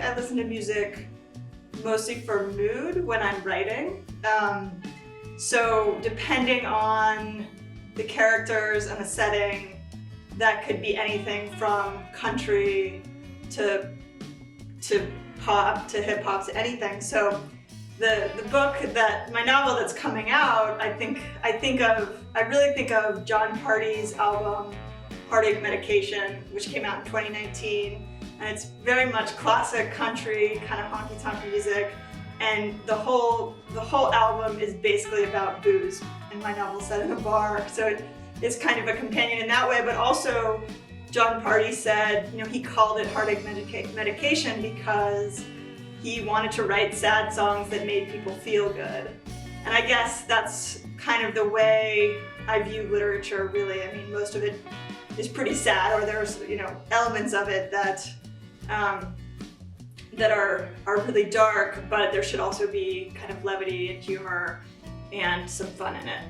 I listen to music mostly for mood when I'm writing. So depending on the characters and the setting, that could be anything from country to pop to hip hop to anything. So the book my novel that's coming out, I really think of John Party's album Heartache Medication, which came out in 2019, and it's very much classic country, kind of honky-tonk music, and the whole album is basically about booze, and my novel's set in a bar, so it's kind of a companion in that way. But also John Party said, he called it Heartache Medication because he wanted to write sad songs that made people feel good. And I guess that's kind of the way I view literature, really. I mean, most of it is pretty sad, or there's, elements of it that are really dark, but there should also be kind of levity and humor and some fun in it.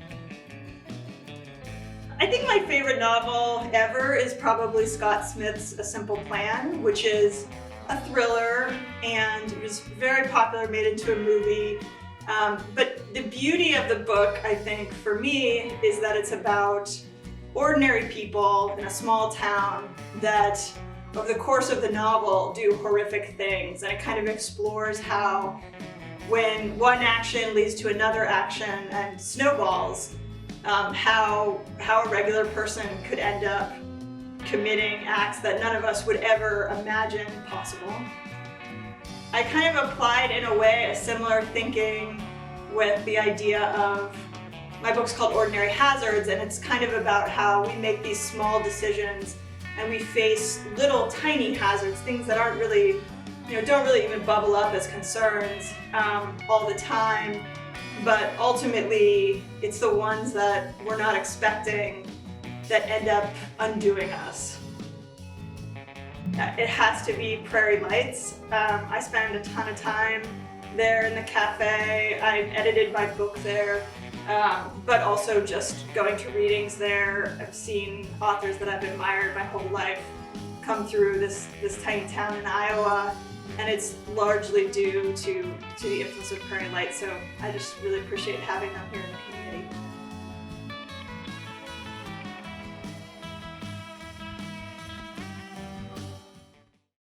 I think my favorite novel ever is probably Scott Smith's A Simple Plan, which is a thriller and it was very popular, made into a movie. But the beauty of the book, I think, for me, is that it's about ordinary people in a small town that, over the course of the novel, do horrific things. And it kind of explores how, when one action leads to another action and snowballs, how a regular person could end up committing acts that none of us would ever imagine possible. I kind of applied, in a way, a similar thinking with the idea of, my book's called Ordinary Hazards, and it's kind of about how we make these small decisions and we face little tiny hazards, things that aren't really, don't really even bubble up as concerns all the time. But ultimately, it's the ones that we're not expecting that end up undoing us. It has to be Prairie Lights. I spend a ton of time there in the cafe. I edited my book there, but also just going to readings there. I've seen authors that I've admired my whole life come through this tiny town in Iowa. And it's largely due to the influence of Prairie Lights, so I just really appreciate having them here in the community.